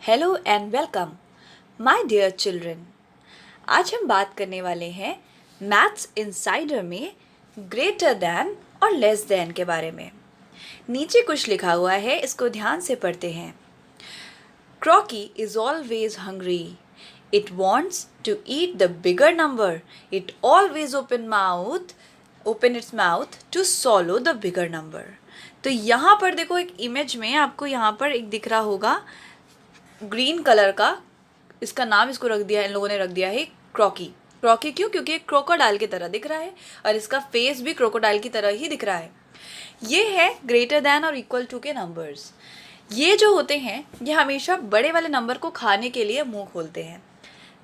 Hello and welcome my dear children. आज हम बात करने वाले हैं मैथ्स इनसाइडर में ग्रेटर दैन और लेस दैन के बारे में। नीचे कुछ लिखा हुआ है, इसको ध्यान से पढ़ते हैं। Crocky is always hungry, it wants to eat the bigger number, it always open its mouth to swallow the bigger number. तो यहाँ पर देखो, एक इमेज में आपको यहाँ पर एक दिख रहा होगा ग्रीन कलर का, इसका नाम इसको रख दिया, इन लोगों ने रख दिया है क्रॉकी। क्रॉकी क्यों? क्योंकि एक क्रोकोडाइल की तरह दिख रहा है और इसका फेस भी क्रोकोडाइल की तरह ही दिख रहा है। ये है ग्रेटर दैन और इक्वल टू के नंबर्स। ये जो होते हैं ये हमेशा बड़े वाले नंबर को खाने के लिए मुंह खोलते हैं।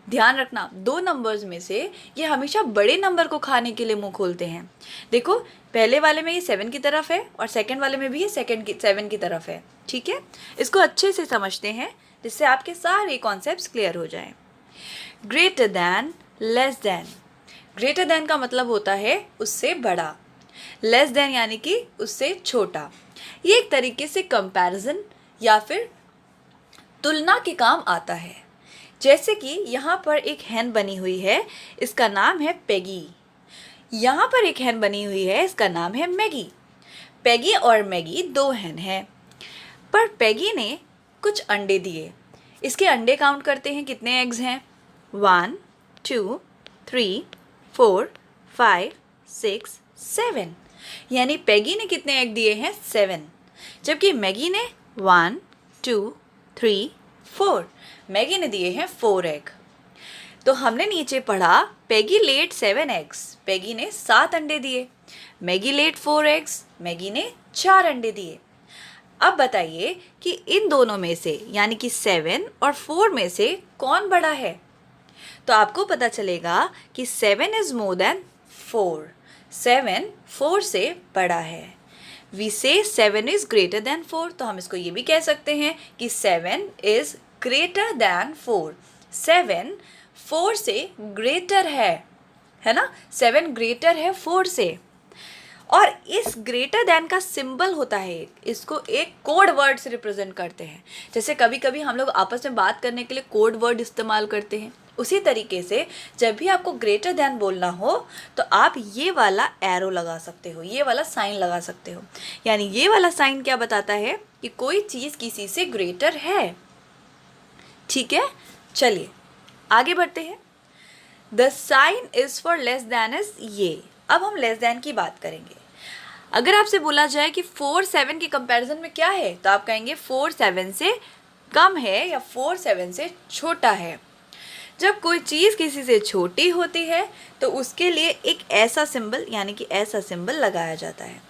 ध्यान रखना, दो नंबर्स में से ये हमेशा बड़े नंबर को खाने के लिए मुंह खोलते हैं। देखो, पहले वाले में ये 7 की तरफ है और सेकंड वाले में भी ये 7 की तरफ है। ठीक है, इसको अच्छे से समझते हैं जिससे आपके सारे कॉन्सेप्ट्स क्लियर हो जाएं। Greater than, less than. Greater than का मतलब होता है उससे बड़ा, लेस दैन यानी कि उससे छोटा। ये एक तरीके से कंपैरिजन या फिर तुलना के काम आता है। जैसे कि यहाँ पर एक हैन बनी हुई है, इसका नाम है पेगी। यहाँ पर एक हैन बनी हुई है, इसका नाम है मैगी। पेगी और मैगी दो हैन हैं, पर पेगी ने कुछ अंडे दिए। इसके अंडे काउंट करते हैं, कितने एग्स हैं? 1 2 3 4 5 6 7। यानी पेगी ने कितने एग दिए हैं? 7। जबकि मैगी ने 1 2 3 4, मैगी ने दिए हैं 4 एग। तो हमने नीचे पढ़ा पेगी लेड 7 एग्स, पेगी ने 7 अंडे दिए। मैगी लेड 4 एग्स, मैगी ने 4 अंडे दिए। अब बताइए कि इन दोनों में से यानी कि 7 और 4 में से कौन बड़ा है? तो आपको पता चलेगा कि 7 इज मोर देन 4। 7 4 से बड़ा है। वी से 7 इज ग्रेटर देन 4, तो हम इसको ये भी कह सकते हैं कि 7 इज ग्रेटर देन 4। 7 4 से ग्रेटर है ना? 7 ग्रेटर है 4 से। और इस ग्रेटर दैन का सिंबल होता है, इसको एक कोड वर्ड से रिप्रेजेंट करते हैं। जैसे कभी कभी हम लोग आपस में बात करने के लिए कोड वर्ड इस्तेमाल करते हैं, उसी तरीके से जब भी आपको ग्रेटर दैन बोलना हो तो आप ये वाला एरो लगा सकते हो, ये वाला साइन लगा सकते हो। यानी ये वाला साइन क्या बताता है कि कोई चीज़ किसी से ग्रेटर है। ठीक है, चलिए आगे बढ़ते हैं। The sign is for less than is ये। अब हम लेस दैन की बात करेंगे। अगर आपसे बोला जाए कि 4 7 के कंपैरिजन में क्या है, तो आप कहेंगे 4 7 से कम है या 4 7 से छोटा है। जब कोई चीज़ किसी से छोटी होती है तो उसके लिए एक ऐसा सिंबल यानी कि ऐसा सिंबल लगाया जाता है।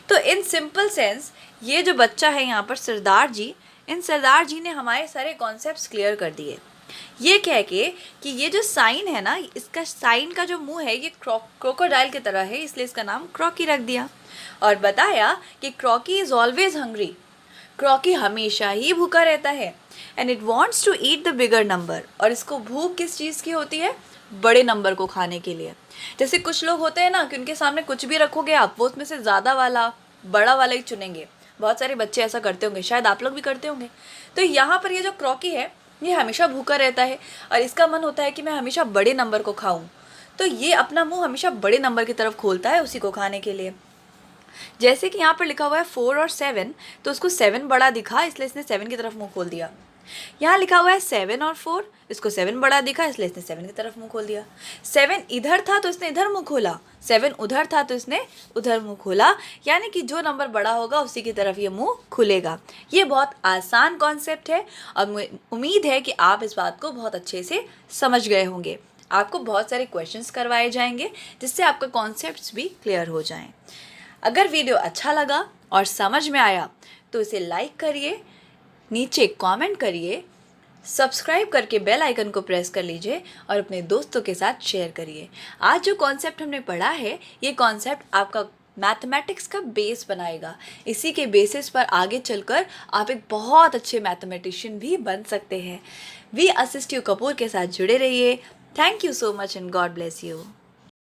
तो इन सिंपल सेंस ये जो बच्चा है यहाँ पर सरदार जी, इन सरदार जी ने हमारे सारे कॉन्सेप्ट्स क्लियर कर दिए। ये कह के कि ये जो साइन है ना, इसका साइन का जो मुंह है ये क्रोकोडाइल की तरह है, इसलिए इसका नाम क्रॉकी रख दिया। और बताया कि Crocky is always hungry, Crocky हमेशा ही भूखा रहता है। And it wants to eat the bigger number, और इसको भूख किस चीज़ की होती है? बड़े नंबर को खाने के लिए। जैसे कुछ लोग होते हैं ना कि उनके सामने कुछ भी रखोगे आप, वो उसमें से ज़्यादा वाला बड़ा वाला ही चुनेंगे। बहुत सारे बच्चे ऐसा करते होंगे, शायद आप लोग भी करते होंगे। तो यहाँ पर ये जो क्रॉकी है ये हमेशा भूखा रहता है और इसका मन होता है कि मैं हमेशा बड़े नंबर को खाऊं, तो ये अपना मुंह हमेशा बड़े नंबर की तरफ खोलता है उसी को खाने के लिए। जैसे कि यहाँ पर लिखा हुआ है 4 और 7, तो उसको 7 बड़ा दिखा इसलिए इसने 7 की तरफ मुंह खोल दिया। यहाँ लिखा हुआ है 7 और 4, इसको 7 बड़ा दिखा इसलिए इसने 7 की तरफ मुंह खोल दिया। 7 इधर था तो इसने इधर मुंह खोला, 7 उधर था तो इसने उधर मुंह खोला। यानी कि जो नंबर बड़ा होगा उसी की तरफ ये मुंह खुलेगा। ये बहुत आसान कॉन्सेप्ट है और उम्मीद है कि आप इस बात को बहुत अच्छे से समझ गए होंगे। आपको बहुत सारे क्वेश्चंस करवाए जाएंगे जिससे आपका कॉन्सेप्ट्स भी क्लियर हो जाएं। अगर वीडियो अच्छा लगा और समझ में आया तो इसे लाइक करिए, नीचे कमेंट करिए, सब्सक्राइब करके बेल आइकन को प्रेस कर लीजिए और अपने दोस्तों के साथ शेयर करिए। आज जो कॉन्सेप्ट हमने पढ़ा है ये कॉन्सेप्ट आपका मैथमेटिक्स का बेस बनाएगा। इसी के बेसिस पर आगे चलकर आप एक बहुत अच्छे मैथमेटिशियन भी बन सकते हैं। वी असिस्ट यू कपूर के साथ जुड़े रहिए। Thank you so much and God bless you.